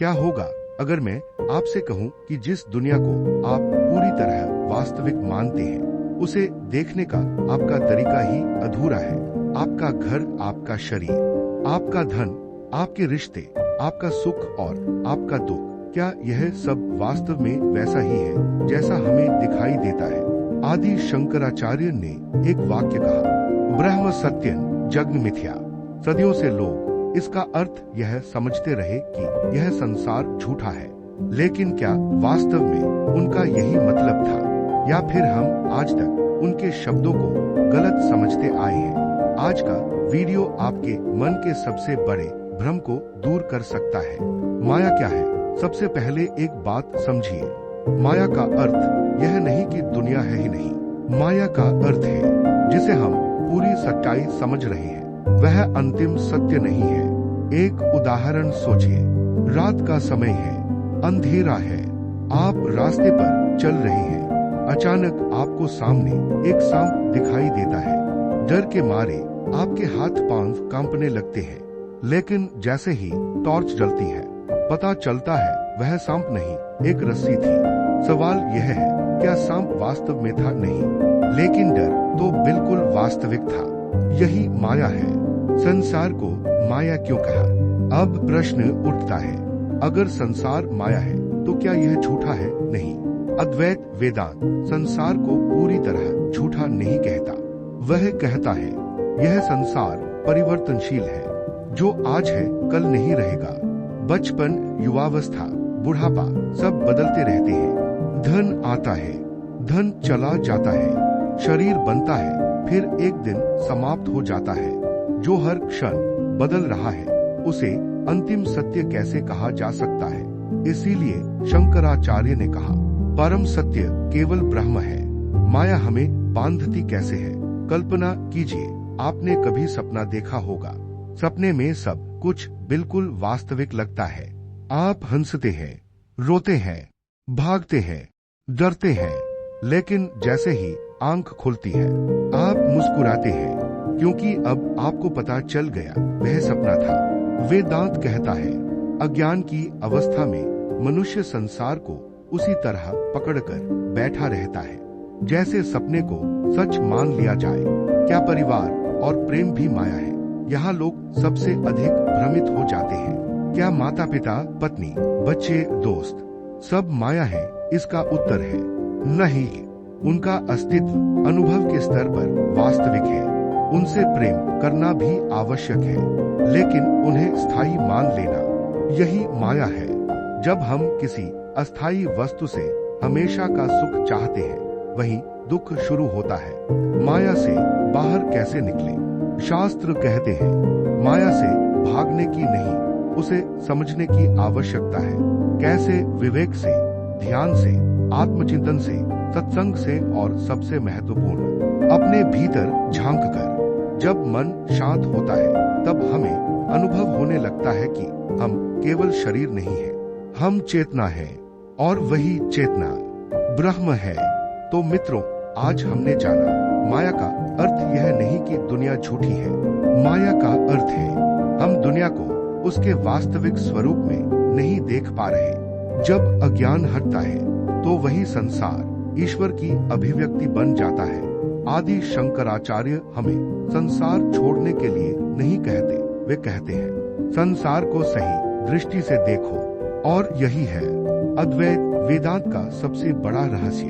क्या होगा अगर मैं आपसे कहूं कि जिस दुनिया को आप पूरी तरह वास्तविक मानते हैं, उसे देखने का आपका तरीका ही अधूरा है। आपका घर, आपका शरीर, आपका धन, आपके रिश्ते, आपका सुख और आपका दुख, क्या यह सब वास्तव में वैसा ही है जैसा हमें दिखाई देता है? आदि शंकराचार्य ने एक वाक्य कहा, ब्रह्म सत्यं जगन मिथ्या। सदियों से लोग इसका अर्थ यह समझते रहे कि यह संसार झूठा है, लेकिन क्या वास्तव में उनका यही मतलब था, या फिर हम आज तक उनके शब्दों को गलत समझते आए हैं? आज का वीडियो आपके मन के सबसे बड़े भ्रम को दूर कर सकता है। माया क्या है? सबसे पहले एक बात समझिए, माया का अर्थ यह नहीं कि दुनिया है ही नहीं। माया का अर्थ है जिसे हम पूरी सच्चाई समझ रहे हैं, वह अंतिम सत्य नहीं है। एक उदाहरण सोचिए, रात का समय है, अंधेरा है, आप रास्ते पर चल रहे हैं, अचानक आपको सामने एक सांप दिखाई देता है। डर के मारे आपके हाथ पांव कांपने लगते हैं, लेकिन जैसे ही टॉर्च जलती है, पता चलता है वह सांप नहीं, एक रस्सी थी। सवाल यह है, क्या सांप वास्तव में था? नहीं, लेकिन डर तो बिल्कुल वास्तविक था। यही माया है। संसार को माया क्यों कहा? अब प्रश्न उठता है, अगर संसार माया है तो क्या यह झूठा है? नहीं। अद्वैत वेदांत संसार को पूरी तरह झूठा नहीं कहता। वह कहता है यह संसार परिवर्तनशील है, जो आज है कल नहीं रहेगा। बचपन, युवावस्था, बुढ़ापा सब बदलते रहते हैं। धन आता है, धन चला जाता है, शरीर बनता है, फिर एक दिन समाप्त हो जाता है। जो हर क्षण बदल रहा है, उसे अंतिम सत्य कैसे कहा जा सकता है? इसीलिए शंकराचार्य ने कहा, परम सत्य केवल ब्रह्म है। माया हमें बांधती कैसे है? कल्पना कीजिए, आपने कभी सपना देखा होगा। सपने में सब कुछ बिल्कुल वास्तविक लगता है। आप हंसते हैं, रोते हैं, भागते हैं, डरते हैं, लेकिन जैसे ही आंख खुलती है, आप मुस्कुराते हैं, क्योंकि अब आपको पता चल गया वह सपना था। वेदांत कहता है, अज्ञान की अवस्था में मनुष्य संसार को उसी तरह पकड़कर बैठा रहता है जैसे सपने को सच मान लिया जाए। क्या परिवार और प्रेम भी माया है? यहाँ लोग सबसे अधिक भ्रमित हो जाते हैं। क्या माता पिता, पत्नी, बच्चे, दोस्त सब माया है? इसका उत्तर है नहीं। उनका अस्तित्व अनुभव के स्तर पर वास्तविक है। उनसे प्रेम करना भी आवश्यक है, लेकिन उन्हें स्थायी मान लेना यही माया है। जब हम किसी अस्थायी वस्तु से हमेशा का सुख चाहते हैं, वहीं दुख शुरू होता है। माया से बाहर कैसे निकले? शास्त्र कहते हैं, माया से भागने की नहीं, उसे समझने की आवश्यकता है। कैसे? विवेक से, ध्यान से, आत्मचिंतन से, सत्संग से, और सबसे महत्वपूर्ण अपने भीतर झांक कर। जब मन शांत होता है, तब हमें अनुभव होने लगता है कि हम केवल शरीर नहीं है, हम चेतना है, और वही चेतना ब्रह्म है। तो मित्रों, आज हमने जाना, माया का अर्थ यह नहीं कि दुनिया झूठी है। माया का अर्थ है हम दुनिया को उसके वास्तविक स्वरूप में नहीं देख पा रहे। जब अज्ञान हटता है, तो वही संसार ईश्वर की अभिव्यक्ति बन जाता है। आदि शंकराचार्य हमें संसार छोड़ने के लिए नहीं कहते, वे कहते हैं संसार को सही दृष्टि से देखो, और यही है अद्वैत वेदांत का सबसे बड़ा रहस्य।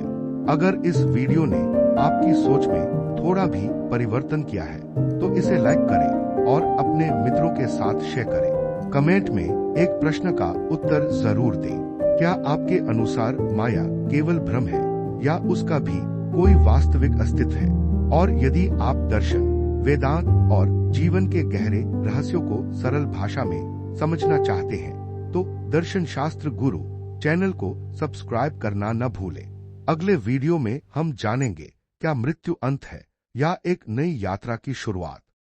अगर इस वीडियो ने आपकी सोच में थोड़ा भी परिवर्तन किया है, तो इसे लाइक करें और अपने मित्रों के साथ शेयर करें। कमेंट में एक प्रश्न का उत्तर जरूर दें। क्या आपके अनुसार माया केवल भ्रम है, या उसका भी कोई वास्तविक अस्तित्व है? और यदि आप दर्शन, वेदांत और जीवन के गहरे रहस्यों को सरल भाषा में समझना चाहते हैं, तो दर्शन शास्त्र गुरु चैनल को सब्सक्राइब करना न भूलें। अगले वीडियो में हम जानेंगे, क्या मृत्यु अंत है या एक नई यात्रा की शुरुआत?